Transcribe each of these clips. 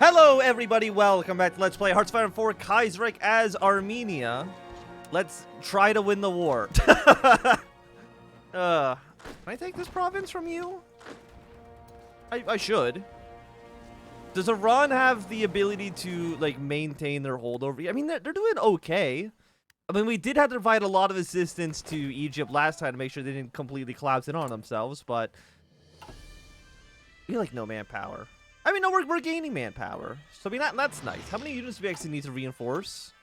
Hello everybody, welcome back to Let's Play Hearts of Iron IV Kaiserreich as Armenia. Let's try to win the war. Can I take this province from you? I should. Does Iran have the ability to, like, maintain their hold over? I mean, they're doing okay. I mean, we did have to provide a lot of assistance to Egypt last time to make sure they didn't completely collapse in on themselves, but we like no manpower. I mean, no, we're gaining manpower. So, I mean, that's nice. How many units do we actually need to reinforce?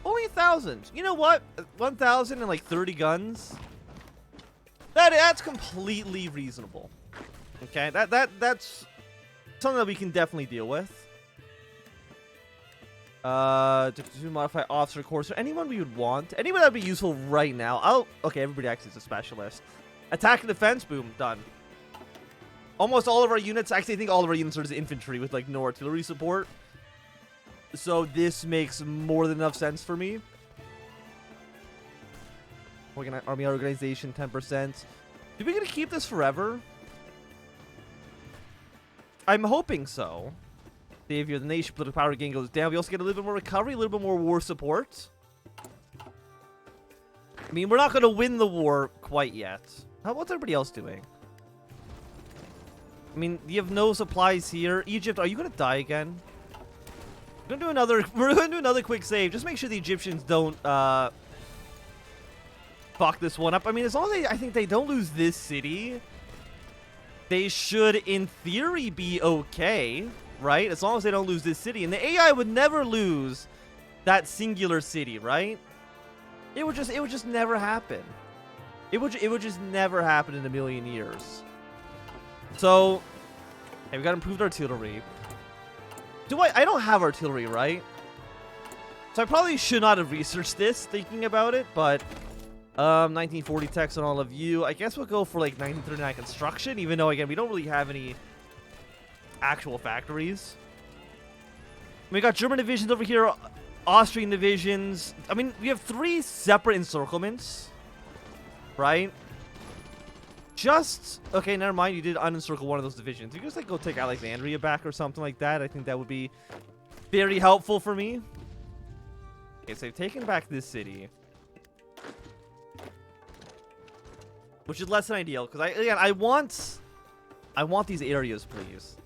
Only 1,000. You know what? 1,000 and like 30 guns. That's completely reasonable. Okay, that's something that we can definitely deal with. To modify officer course. Anyone we would want. Anyone that would be useful right now. Okay, everybody actually is a specialist. Attack and defense. Boom. Done. Almost all of our units, actually I think all of our units are just infantry with like no artillery support. So this makes more than enough sense for me. Army organization, 10%. Are we gonna keep this forever? I'm hoping so. Savior of the nation, political power gain goes down. We also get a little bit more recovery, a little bit more war support. I mean, we're not gonna win the war quite yet. What's everybody else doing? I mean, you have no supplies here. Egypt, are you gonna die again? We're gonna do another quick save. Just make sure the Egyptians don't fuck this one up. I mean, as long as I think they don't lose this city, they should, in theory, be okay, right? As long as they don't lose this city, and the AI would never lose that singular city, right? It would just never happen. It would just never happen in a million years. So, hey, we got improved artillery. I don't have artillery, right? So I probably should not have researched this, thinking about it, but 1940 techs on all of you. I guess we'll go for like 1939 construction, even though, again, we don't really have any actual factories. We got German divisions over here, Austrian divisions. I mean, we have 3 separate encirclements, right? Okay, never mind. You did unencircle one of those divisions. You can just like go take Alexandria back or something like that. I think that would be very helpful for me. Okay, so they've taken back this city, which is less than ideal because I want these areas, please.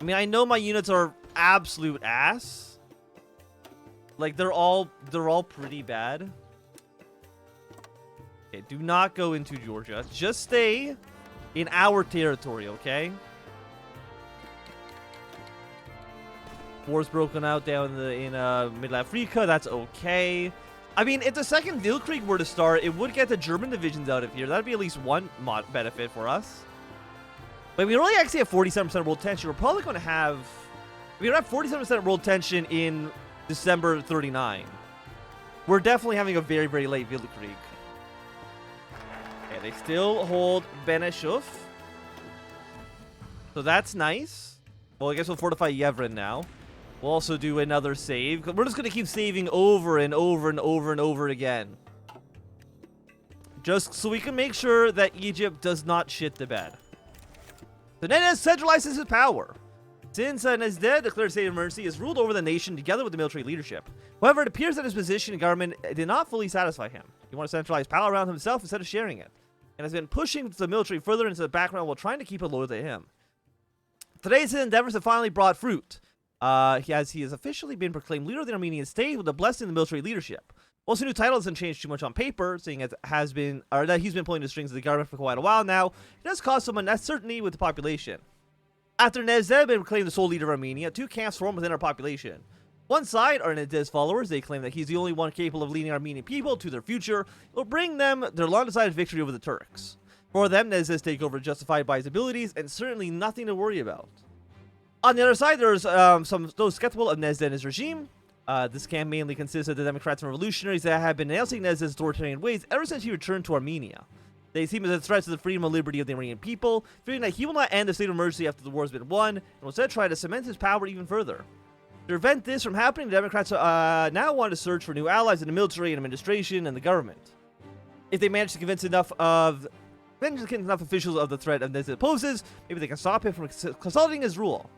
I mean, I know my units are absolute ass. Like they're all pretty bad. Okay, do not go into Georgia. Just stay in our territory, okay? War's broken out down in Middle Africa. That's okay. I mean, if the second Dillkrieg were to start, it would get the German divisions out of here. That'd be at least one benefit for us. But we really actually have 47% world tension. We're probably going to have... We're going to have 47% world tension in December 39. We're definitely having a very, very late Dillkrieg. They still hold Beneshuf. So that's nice. Well, I guess we'll fortify Yevrin now. We'll also do another save. We're just going to keep saving over and over and over and over again. Just so we can make sure that Egypt does not shit the bed. The Nenez centralizes his power. Since Nezdeh declared a state of emergency, he has ruled over the nation together with the military leadership. However, it appears that his position in government did not fully satisfy him. He wanted to centralize power around himself instead of sharing it, and has been pushing the military further into the background while trying to keep it loyal to him. Today's endeavors have finally brought fruit, as he has officially been proclaimed leader of the Armenian state with the blessing of the military leadership. While his new title doesn't change too much on paper, seeing as that he's been pulling the strings of the government for quite a while now, it does cause some uncertainty with the population. After Nezdeh had been proclaimed the sole leader of Armenia, 2 camps formed within our population. One side are Nezdeh's followers. They claim that he's the only one capable of leading Armenian people to their future. It will bring them their long-decided victory over the Turks. For them, Nezdeh's takeover is justified by his abilities and certainly nothing to worry about. On the other side, there's those skeptical of Nezdeh and his regime. This camp mainly consists of the Democrats and revolutionaries that have been denouncing Nezdeh's authoritarian ways ever since he returned to Armenia. They see him as a threat to the freedom and liberty of the Armenian people, fearing that he will not end the state of emergency after the war has been won, and will instead try to cement his power even further. To prevent this from happening, the Democrats now want to search for new allies in the military and administration and the government. If they manage to convince enough officials of the threat of this it poses, maybe they can stop him from consolidating his rule.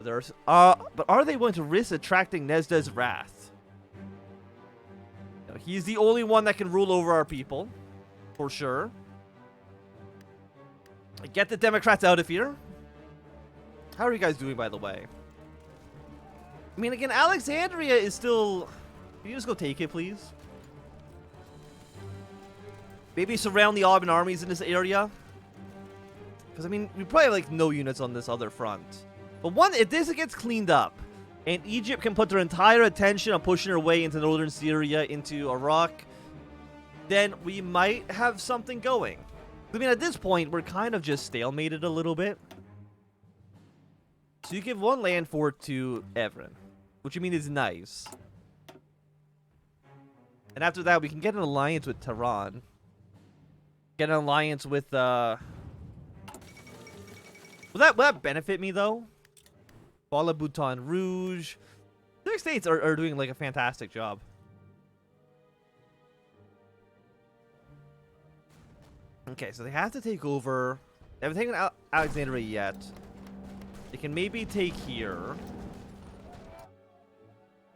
But are they willing to risk attracting Nezda's wrath? You know, he's the only one that can rule over our people, for sure. Get the Democrats out of here. How are you guys doing, by the way? I mean, again, Alexandria is still... Can you just go take it, please? Maybe surround the Ottoman armies in this area. Because, I mean, we probably have, like, no units on this other front. But if this gets cleaned up, and Egypt can put their entire attention on pushing their way into northern Syria, into Iraq, then we might have something going. I mean, at this point, we're kind of just stalemated a little bit. So you give one land fort to Evren, which I mean is nice. And after that, we can get an alliance with Tehran. Get an alliance with, Will that benefit me, though? Bala Bhutan Rouge. The states are doing, like, a fantastic job. Okay, so they have to take over. They haven't taken Alexandria yet. They can maybe take here.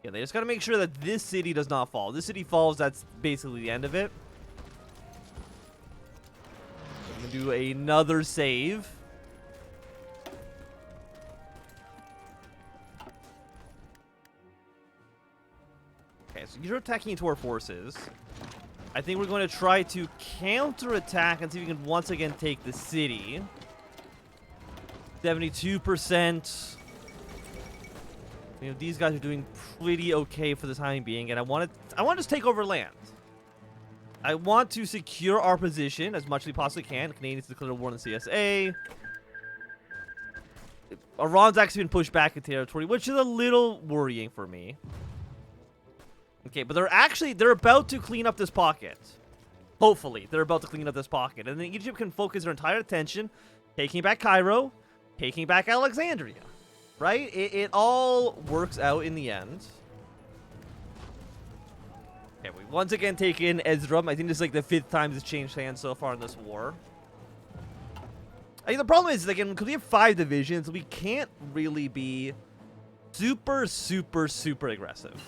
Yeah, they just gotta make sure that this city does not fall. This city falls, that's basically the end of it. I'm gonna do another save. Okay, so you're attacking into our forces. I think we're going to try to counterattack and see if we can once again take the city. 72%. You know, these guys are doing pretty okay for the time being, and I want to just take over land. I want to secure our position as much as we possibly can. The Canadians declare war on the CSA. Iran's actually been pushed back in territory, which is a little worrying for me. Okay, but they're about to clean up this pocket. Hopefully, they're about to clean up this pocket. And then Egypt can focus their entire attention taking back Cairo, taking back Alexandria. Right? It all works out in the end. Okay, we once again take in Ezrum. I think this is like the 5th time it's changed hands so far in this war. I think the problem is, again, because we have 5 divisions, we can't really be super aggressive.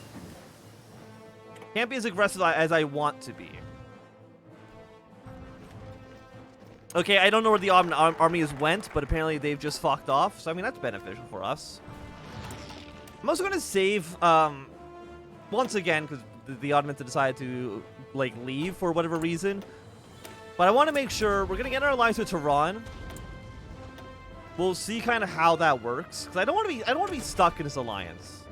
Can't be as aggressive as I want to be. Okay, I don't know where the Ottoman armies went, but apparently they've just fucked off. So, I mean, that's beneficial for us. I'm also going to save, once again, because the Ottomans decided to, like, leave for whatever reason. But I want to make sure we're going to get our alliance with Tehran. We'll see kind of how that works. Because I don't want to be stuck in this alliance.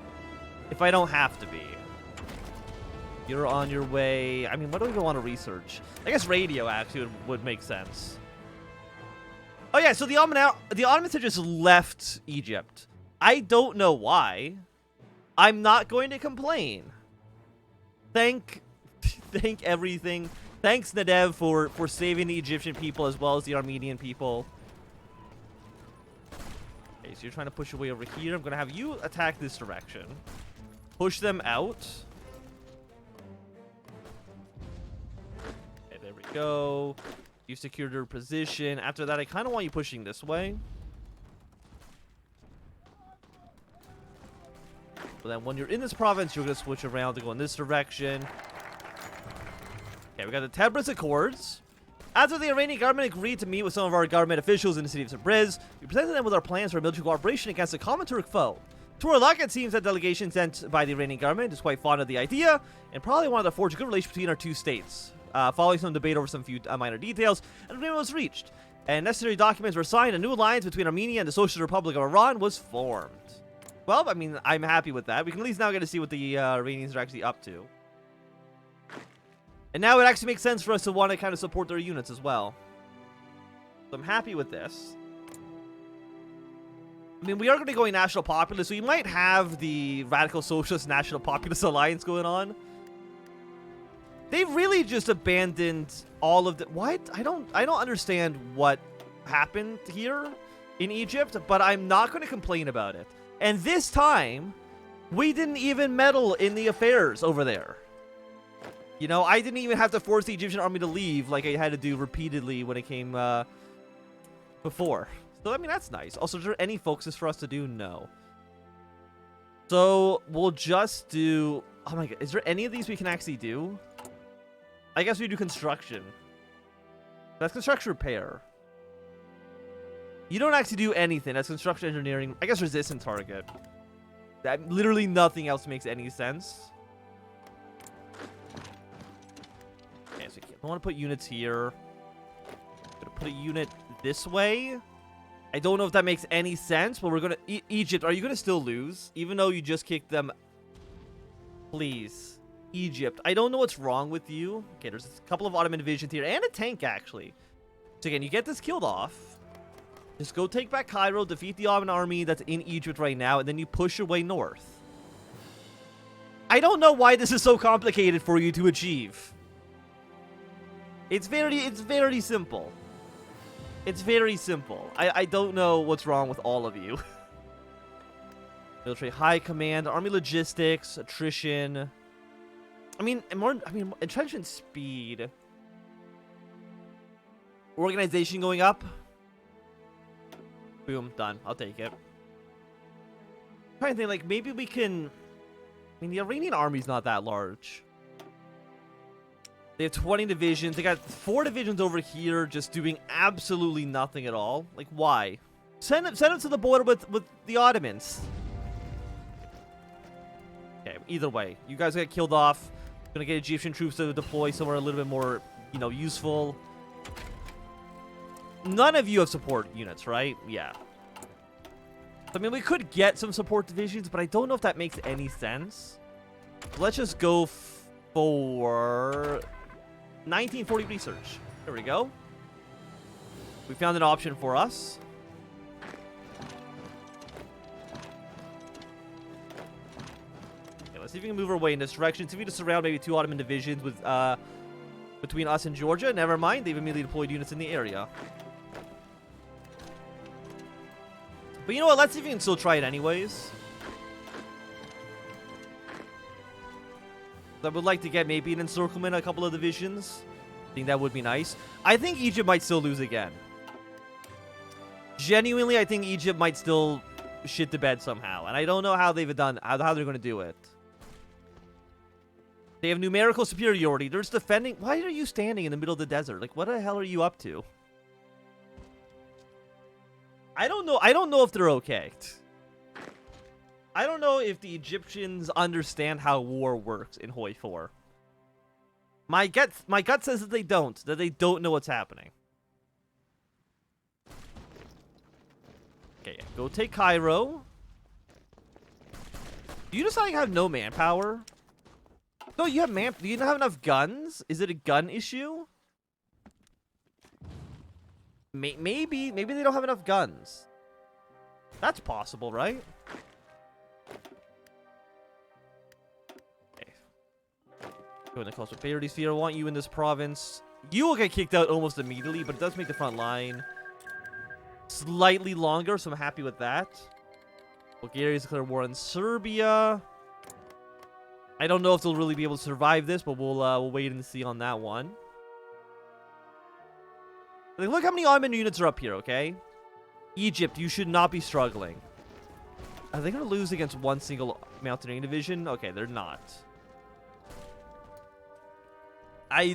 If I don't have to be. You're on your way. I mean, what do we even want to research? I guess radio actually would make sense. Oh yeah, so the Ottomans have just left Egypt. I don't know why. I'm not going to complain. Thank everything. Thanks Nadev for saving the Egyptian people as well as the Armenian people. Okay, so you're trying to push your way over here. I'm going to have you attack this direction. Push them out. Okay, there we go. You secured your position. After that, I kind of want you pushing this way. But then when you're in this province, you're going to switch around to go in this direction. Okay, we got the Tabriz Accords. After the Iranian government agreed to meet with some of our government officials in the city of Tabriz, we presented them with our plans for military cooperation against a common Turk foe. To our luck, it seems that delegation sent by the Iranian government is quite fond of the idea and probably wanted to forge a good relationship between our two states. Following some debate over some few minor details, an agreement was reached, and necessary documents were signed. A new alliance between Armenia and the Socialist Republic of Iran was formed. Well, I mean, I'm happy with that. We can at least now get to see what the Iranians are actually up to. And now it actually makes sense for us to want to kind of support their units as well. So I'm happy with this. I mean, we are going to be going National Populist, so you might have the Radical Socialist National Populist Alliance going on. They really just abandoned all of the... What? I don't understand what happened here in Egypt, but I'm not going to complain about it. And this time, we didn't even meddle in the affairs over there. You know, I didn't even have to force the Egyptian army to leave like I had to do repeatedly when it came before. So, I mean, that's nice. Also, is there any focuses for us to do? No. So we'll just do... Oh my god, is there any of these we can actually do? I guess we do construction. That's construction repair. You don't actually do anything. That's construction engineering. I guess resistant target. That literally nothing else makes any sense. Okay, so I want to put units here. I'm gonna put a unit this way. I don't know if that makes any sense, but we're gonna... Egypt, are you gonna still lose? Even though you just kicked them... Please. Egypt. I don't know what's wrong with you. Okay, there's a couple of Ottoman divisions here, and a tank, actually. So again, you get this killed off. Just go take back Cairo, defeat the Ottoman army that's in Egypt right now, and then you push your way north. I don't know why this is so complicated for you to achieve. It's very simple. It's very simple. I don't know what's wrong with all of you. Military high command, army logistics, attrition. I mean, entrenchment speed. Organization going up. Boom, done. I'll take it. I'm trying to think, like, maybe we can... I mean, the Iranian army's not that large. They have 20 divisions. They got 4 divisions over here just doing absolutely nothing at all. Like, why? Send them to the border with the Ottomans. Okay, either way. You guys got killed off. Gonna get Egyptian troops to deploy somewhere a little bit more, you know, useful. None of you have support units, right? Yeah. I mean, we could get some support divisions, but I don't know if that makes any sense. Let's just go for 1940 research. There we go. We found an option for us. Okay, let's see if we can move our way in this direction. See if we can surround maybe 2 Ottoman divisions with between us and Georgia. Never mind, they've immediately deployed units in the area. But you know what? Let's see if we can still try it anyways. I would like to get maybe an encirclement, a couple of divisions. I think that would be nice. I think Egypt might still lose again. Genuinely, I think Egypt might still shit the bed somehow. And I don't know how they've done, how they're going to do it. They have numerical superiority. They're just defending. Why are you standing in the middle of the desert? Like, what the hell are you up to? I don't know. I don't know if they're okay. I don't know if the Egyptians understand how war works in HOI4. My gut says that they don't know what's happening. Okay, yeah. Go take Cairo. Do you just like have no manpower? No, you have do you not have enough guns? Is it a gun issue? Maybe they don't have enough guns. That's possible, right? Okay. Go in the coastal prosperity sphere. I want you in this province. You will get kicked out almost immediately, but it does make the front line slightly longer, so I'm happy with that. Bulgaria's declared war on Serbia. I don't know if they'll really be able to survive this, but we'll wait and see on that one. Like, look how many Ottoman units are up here, okay? Egypt, you should not be struggling. Are they going to lose against one single mountaineering division? Okay, they're not.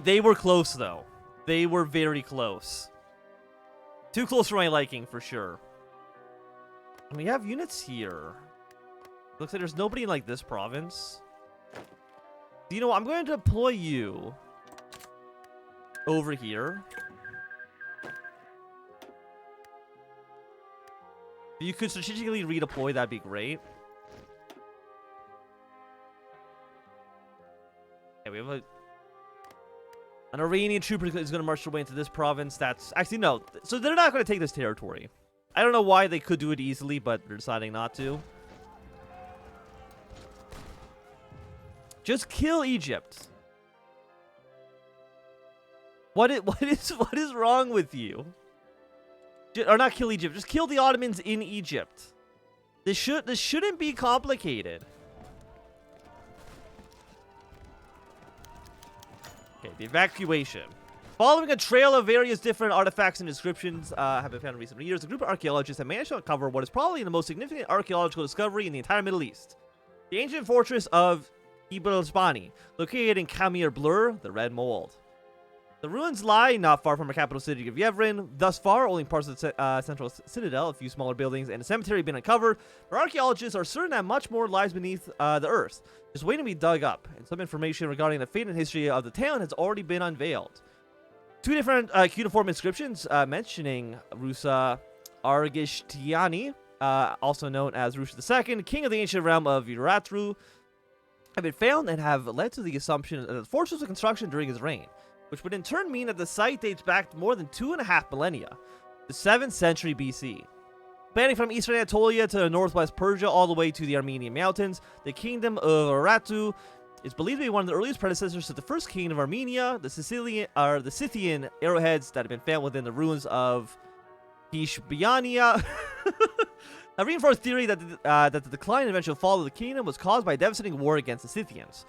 They were close, though. They were very close. Too close for my liking, for sure. And we have units here. Looks like there's nobody in, like, this province. You know what? I'm going to deploy you over here. If you could strategically redeploy, that'd be great. Okay, we have an Iranian trooper is going to march their way into this province. That's actually no. So they're not going to take this territory. I don't know why. They could do it easily, but they're deciding not to. Just kill Egypt. What is wrong with you? Or not kill Egypt. Just kill the Ottomans in Egypt. This shouldn't be complicated. Okay, the evacuation. Following a trail of various different artifacts and inscriptions have been found in recent years, a group of archaeologists have managed to uncover what is probably the most significant archaeological discovery in the entire Middle East. The ancient fortress of Ibrahim, located in Kamir Blur, the Red Mold. The ruins lie not far from the capital city of Yevrin. Thus far, only parts of the central citadel, a few smaller buildings, and a cemetery have been uncovered. But archaeologists are certain that much more lies beneath the earth, just waiting to be dug up. And some information regarding the fate and history of the town has already been unveiled. Two different cuneiform inscriptions mentioning Rusa Argishtiani, also known as Rusha II, king of the ancient realm of Uratru, have been found and have led to the assumption that the fortress was construction during his reign, which would in turn mean that the site dates back to more than 2.5 millennia, the 7th century BC. Spanning from eastern Anatolia to northwest Persia all the way to the Armenian mountains, the kingdom of Urartu is believed to be one of the earliest predecessors to the first king of Armenia. The Scythian arrowheads that have been found within the ruins of Kishbiania have reinforced theory that the decline and eventual fall of the kingdom was caused by a devastating war against the Scythians.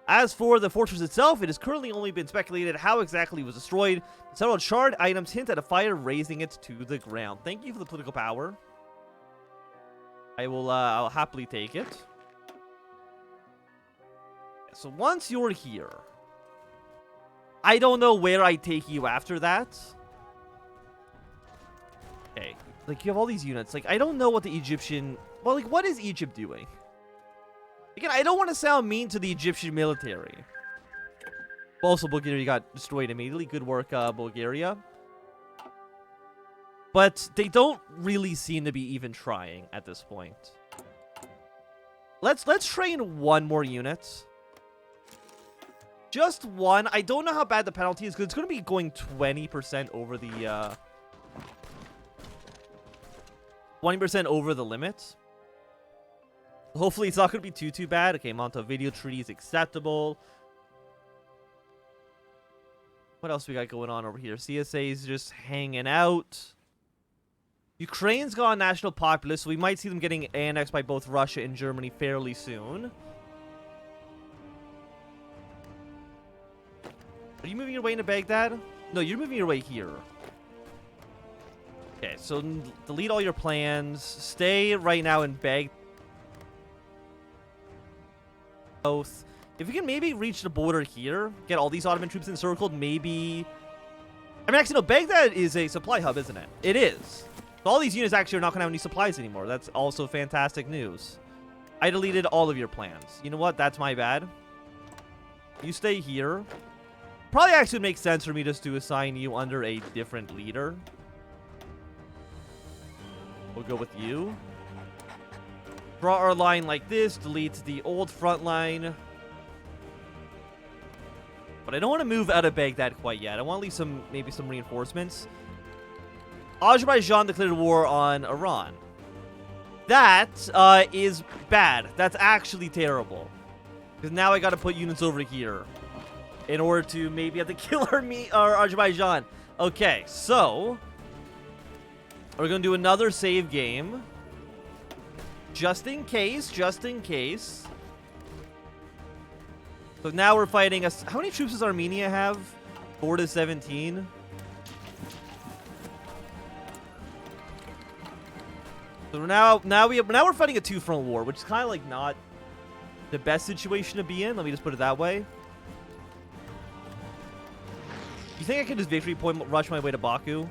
As for the fortress itself, it has currently only been speculated how exactly it was destroyed. Several charred items hint at a fire razing it to the ground. Thank you for the political power. I'll happily take it. So once you're here, I don't know where I take you after that. Okay, like you have all these units. Like I don't know what the Egyptian. Well, like what is Egypt doing? Again, I don't want to sound mean to the Egyptian military. Also, Bulgaria got destroyed immediately. Good work, Bulgaria. But they don't really seem to be even trying at this point. Let's train one more unit. Just one. I don't know how bad the penalty is because it's going to be going 20% over the 20% over the limit. Hopefully it's not going to be too bad. Okay, Montevideo Treaty is acceptable. What else we got going on over here? CSA is just hanging out. Ukraine's got a national populace, so we might see them getting annexed by both Russia and Germany fairly soon. Are you moving your way into Baghdad? No, you're moving your way here. Okay, so delete all your plans. Stay right now in Baghdad. If we can maybe reach the border here, get all these Ottoman troops encircled, maybe... I mean, actually, no, Baghdad is a supply hub, isn't it? It is. So all these units actually are not going to have any supplies anymore. That's also fantastic news. I deleted all of your plans. You know what? That's my bad. You stay here. Probably actually makes sense for me just to assign you under a different leader. We'll go with you. Draw our line like this. Delete the old front line. But I don't want to move out of Baghdad quite yet. I want to leave maybe some reinforcements. Azerbaijan declared war on Iran. That is bad. That's actually terrible. Because now I got to put units over here in order to maybe have to kill our Azerbaijan. Okay, so we're going to do another save game. Just in case, just in case. So now we're fighting us. How many troops does Armenia have? 4 to 17. So now we're fighting a two-front war, which is kind of like not the best situation to be in. Let me just put it that way. You think I can just victory point rush my way to Baku?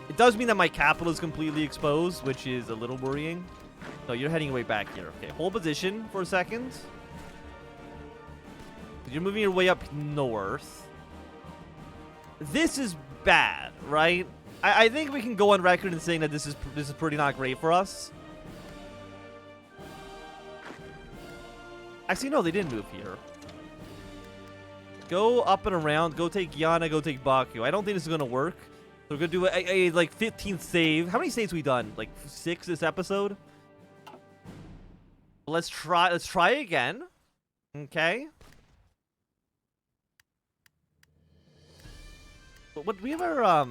It does mean that my capital is completely exposed, which is a little worrying. So you're heading way back here. Okay, hold position for a second. You're moving your way up north. This is bad, right? I think we can go on record in saying that this is pretty not great for us. Actually, no, they didn't move here. Go up and around. Go take Yana. Go take Baku. I don't think this is going to work. So we're going to do a like 15th save. How many saves we done? Like 6 this episode? Let's try again. Okay. What do we have our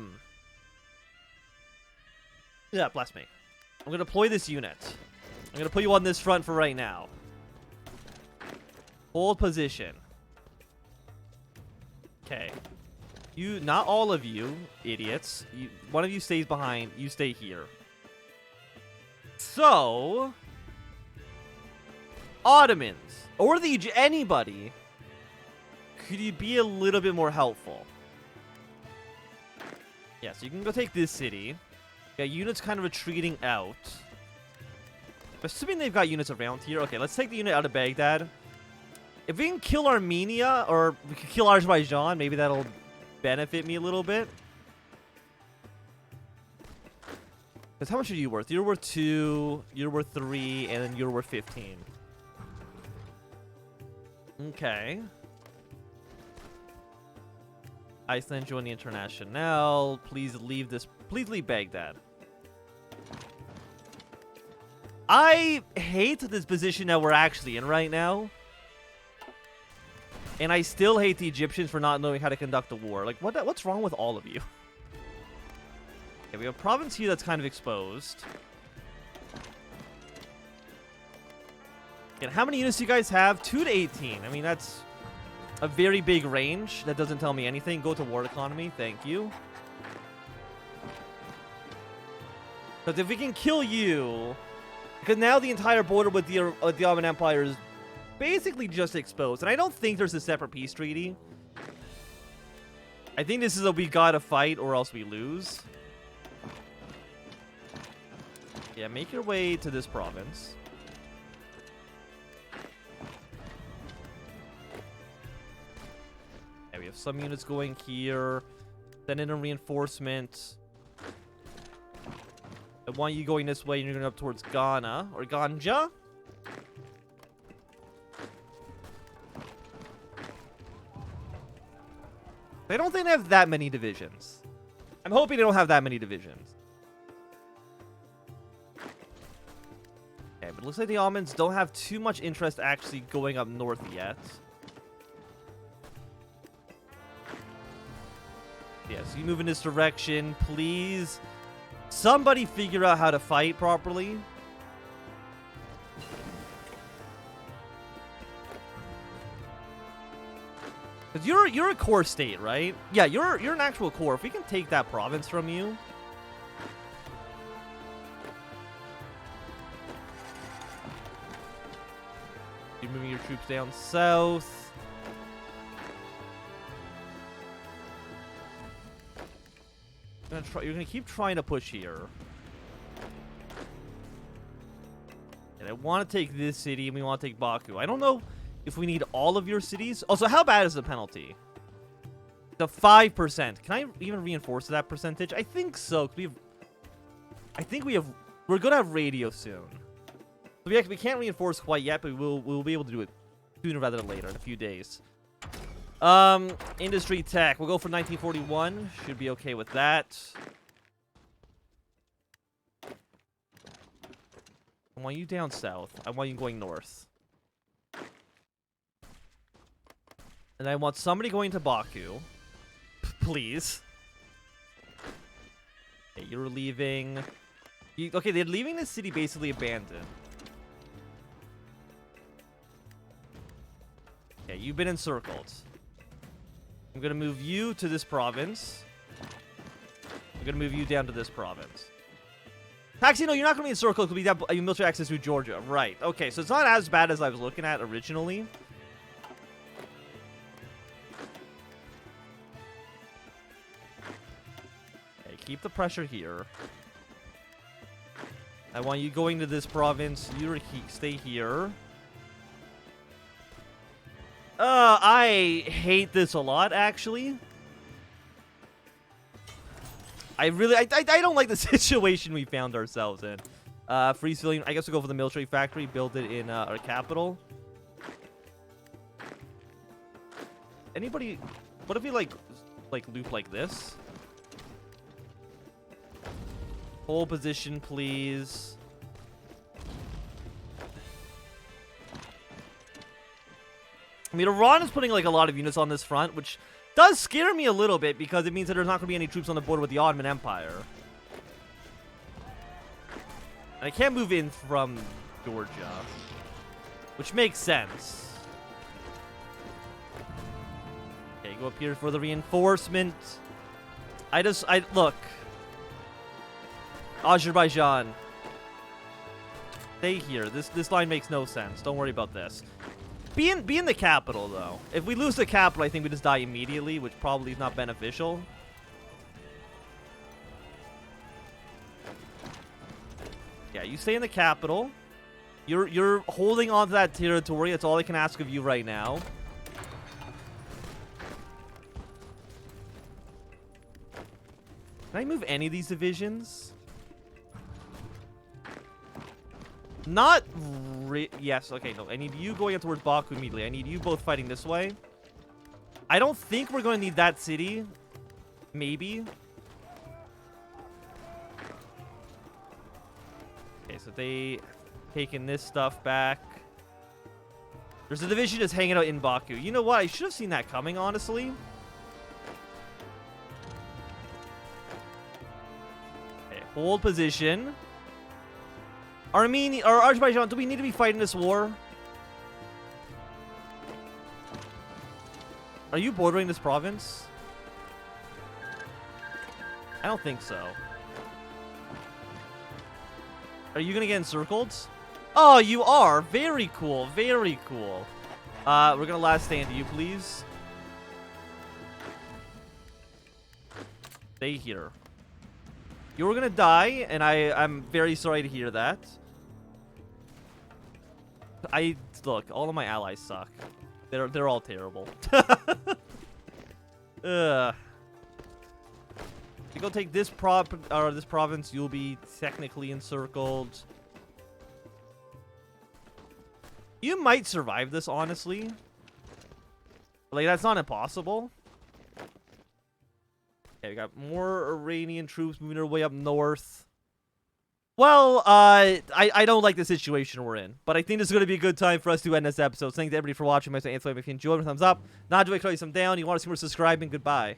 yeah, bless me. I'm going to deploy this unit. I'm going to put you on this front for right now. Hold position. Okay. You, not all of you, idiots. One of you stays behind. You stay here. So, Ottomans, or anybody, could you be a little bit more helpful? Yeah, so you can go take this city. Yeah, units kind of retreating out. Assuming they've got units around here. Okay, let's take the unit out of Baghdad. If we can kill Armenia, or we can kill Azerbaijan, maybe that'll benefit me a little bit. Because how much are you worth? You're worth 2, you're worth 3, and then you're worth 15. Okay. Iceland join the International. Please leave this. Please leave Baghdad. I hate this position that we're actually in right now. And I still hate the Egyptians for not knowing how to conduct a war. Like, what's wrong with all of you? Okay, we have a province here that's kind of exposed. And how many units do you guys have? 2 to 18. I mean, that's a very big range. That doesn't tell me anything. Go to war economy. Thank you. Because if we can kill you... Because now the entire border with the Ottoman Empire is basically just exposed. And I don't think there's a separate peace treaty. I think this is a we gotta fight or else we lose. Yeah, make your way to this province. Yeah, we have some units going here. Send in a reinforcement. I want you going this way and you're going up towards Ghana or Ganja. I don't think they have that many divisions. I'm hoping they don't have that many divisions. Okay, but it looks like the Ottomans don't have too much interest actually going up north yet. Yeah, so you move in this direction, please. Somebody figure out how to fight properly. Because you're a core state, right? Yeah, you're an actual core. If we can take that province from you. You're moving your troops down south. You're gonna keep trying to push here. And I want to take this city, and we want to take Baku. I don't know if we need all of your cities. Also, how bad is the penalty? The 5%. Can I even reinforce that percentage? I think so. We're gonna have radio soon. So we can't reinforce quite yet, but we'll be able to do it sooner rather than later, in a few days. Industry tech. We'll go for 1941. Should be okay with that. I want you down south. I want you going north. And I want somebody going to Baku. Please. Okay, you're leaving. Okay, they're leaving the city basically abandoned. Okay, you've been encircled. I'm going to move you to this province. I'm going to move you down to this province. Actually, no, you're not going to be encircled because we have military access to Georgia. Right. Okay, so it's not as bad as I was looking at originally. Okay, keep the pressure here. I want you going to this province. You stay here. I hate this a lot, actually. I don't like the situation we found ourselves in. Free civilian. I guess we'll go for the military factory. Build it in our capital. Anybody? What if we like loop like this? Hold position, please. I mean, Iran is putting like a lot of units on this front, which does scare me a little bit because it means that there's not going to be any troops on the border with the Ottoman Empire. And I can't move in from Georgia, which makes sense. Okay, go up here for the reinforcement. Look. Azerbaijan. Stay here. This line makes no sense. Don't worry about this. Be in the capital, though. If we lose the capital, I think we just die immediately, which probably is not beneficial. Yeah, you stay in the capital. You're holding on to that territory. That's all I can ask of you right now. Can I move any of these divisions? Not yes, okay, no. I need you going up towards Baku immediately. I need you both fighting this way. I don't think we're going to need that city. Maybe. Okay, so they taking this stuff back. There's a division just hanging out in Baku. You know what? I should have seen that coming, honestly. Okay, hold position. Armenia or Azerbaijan, do we need to be fighting this war? Are you bordering this province? I don't think so. Are you gonna get encircled? Oh, you are. Very cool. Very cool. We're gonna last stand you, please. Stay here. You're gonna die, and I'm very sorry to hear that. Look, all of my allies suck. They're all terrible. Ugh. If you go take this province, you'll be technically encircled. You might survive this, honestly. Like, that's not impossible. Okay, we got more Iranian troops moving their way up north. Well, I don't like the situation we're in, but I think this is going to be a good time for us to end this episode. Thanks to everybody for watching. If you enjoyed, give me a thumbs up. Not doing, throw you some down. You want to see more, subscribing. Goodbye.